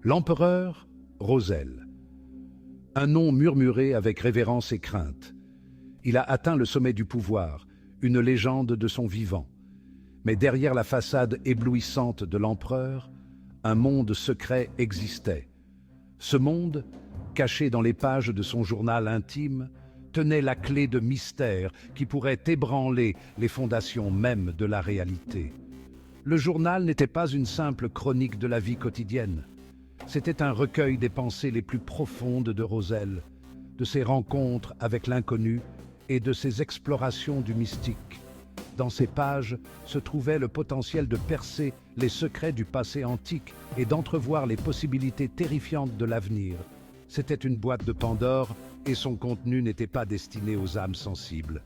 L'empereur Roselle. Un nom murmuré avec révérence et crainte. Il a atteint le sommet du pouvoir, une légende de son vivant. Mais derrière la façade éblouissante de l'empereur, un monde secret existait. Ce monde, caché dans les pages de son journal intime, tenait la clé de mystère qui pourrait ébranler les fondations mêmes de la réalité. Le journal n'était pas une simple chronique de la vie quotidienne. C'était un recueil des pensées les plus profondes de Roselle, de ses rencontres avec l'inconnu et de ses explorations du mystique. Dans ces pages se trouvait le potentiel de percer les secrets du passé antique et d'entrevoir les possibilités terrifiantes de l'avenir. C'était une boîte de Pandore et son contenu n'était pas destiné aux âmes sensibles.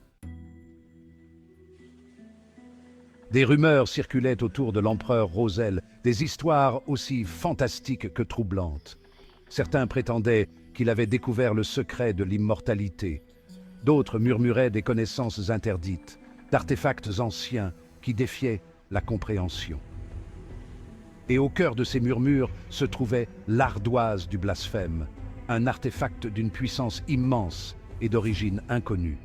Des rumeurs circulaient autour de l'empereur Roselle, des histoires aussi fantastiques que troublantes. Certains prétendaient qu'il avait découvert le secret de l'immortalité. D'autres murmuraient des connaissances interdites, d'artefacts anciens qui défiaient la compréhension. Et au cœur de ces murmures se trouvait l'ardoise du blasphème, un artefact d'une puissance immense et d'origine inconnue.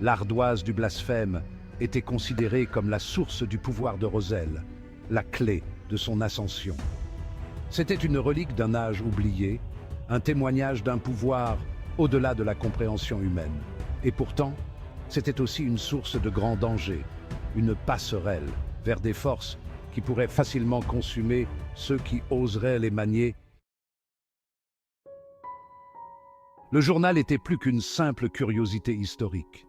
L'ardoise du blasphème était considérée comme la source du pouvoir de Roselle, la clé de son ascension. C'était une relique d'un âge oublié, un témoignage d'un pouvoir au-delà de la compréhension humaine. Et pourtant, c'était aussi une source de grand danger, une passerelle vers des forces qui pourraient facilement consumer ceux qui oseraient les manier. Le journal était plus qu'une simple curiosité historique.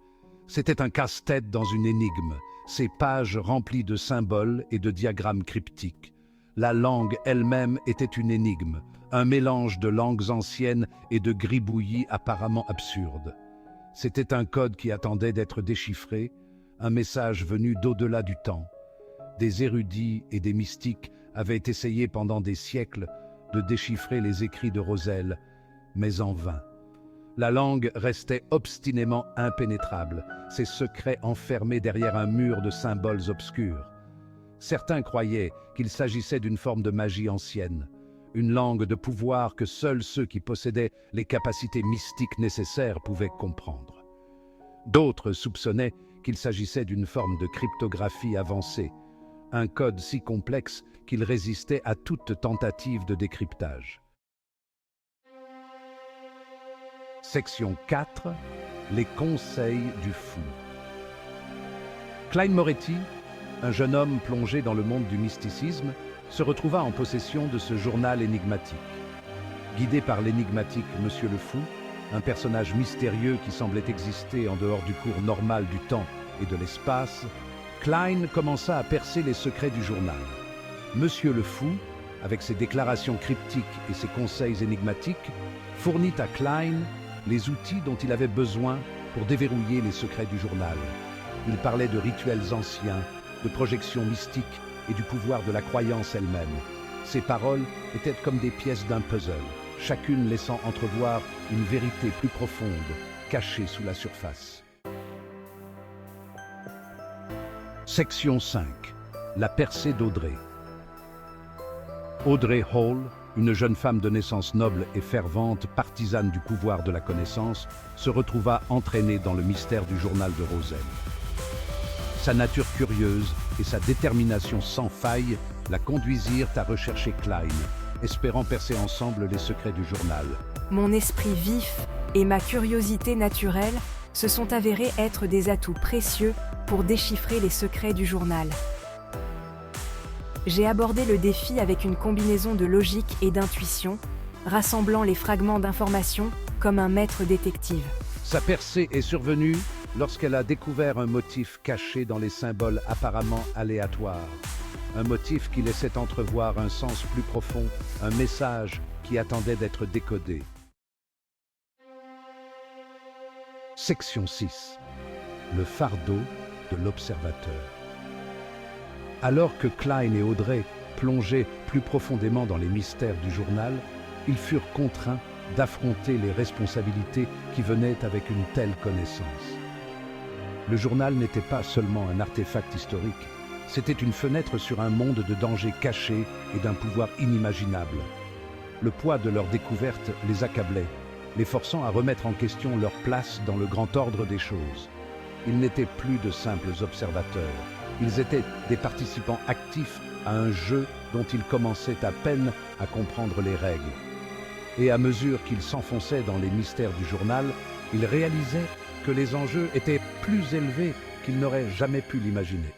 C'était un casse-tête dans une énigme, ses pages remplies de symboles et de diagrammes cryptiques. La langue elle-même était une énigme, un mélange de langues anciennes et de gribouillis apparemment absurdes. C'était un code qui attendait d'être déchiffré, un message venu d'au-delà du temps. Des érudits et des mystiques avaient essayé pendant des siècles de déchiffrer les écrits de Roselle, mais en vain. La langue restait obstinément impénétrable, ses secrets enfermés derrière un mur de symboles obscurs. Certains croyaient qu'il s'agissait d'une forme de magie ancienne, une langue de pouvoir que seuls ceux qui possédaient les capacités mystiques nécessaires pouvaient comprendre. D'autres soupçonnaient qu'il s'agissait d'une forme de cryptographie avancée, un code si complexe qu'il résistait à toute tentative de décryptage. Section 4. Les conseils du fou. Klein Moretti, un jeune homme plongé dans le monde du mysticisme, se retrouva en possession de ce journal énigmatique. Guidé par l'énigmatique Monsieur le Fou, un personnage mystérieux qui semblait exister en dehors du cours normal du temps et de l'espace, Klein commença à percer les secrets du journal. Monsieur le Fou, avec ses déclarations cryptiques et ses conseils énigmatiques, fournit à Klein les outils dont il avait besoin pour déverrouiller les secrets du journal. Il parlait de rituels anciens, de projections mystiques et du pouvoir de la croyance elle-même. Ses paroles étaient comme des pièces d'un puzzle, chacune laissant entrevoir une vérité plus profonde, cachée sous la surface. Section 5. La percée d'Audrey. Audrey Hall, une jeune femme de naissance noble et fervente, partisane du pouvoir de la connaissance, se retrouva entraînée dans le mystère du journal de Roselle. Sa nature curieuse et sa détermination sans faille la conduisirent à rechercher Klein, espérant percer ensemble les secrets du journal. Mon esprit vif et ma curiosité naturelle se sont avérés être des atouts précieux pour déchiffrer les secrets du journal. J'ai abordé le défi avec une combinaison de logique et d'intuition, rassemblant les fragments d'informations comme un maître détective. Sa percée est survenue lorsqu'elle a découvert un motif caché dans les symboles apparemment aléatoires. Un motif qui laissait entrevoir un sens plus profond, un message qui attendait d'être décodé. Section 6. Le fardeau de l'observateur. Alors que Klein et Audrey plongeaient plus profondément dans les mystères du journal, ils furent contraints d'affronter les responsabilités qui venaient avec une telle connaissance. Le journal n'était pas seulement un artefact historique, C'était une fenêtre sur un monde de dangers cachés et d'un pouvoir inimaginable. Le poids de leur découverte les accablait, les forçant à remettre en question leur place dans le grand ordre des choses. Ils n'étaient plus de simples observateurs. Ils étaient des participants actifs à un jeu dont ils commençaient à peine à comprendre les règles. Et à mesure qu'ils s'enfonçaient dans les mystères du journal, ils réalisaient que les enjeux étaient plus élevés qu'ils n'auraient jamais pu l'imaginer.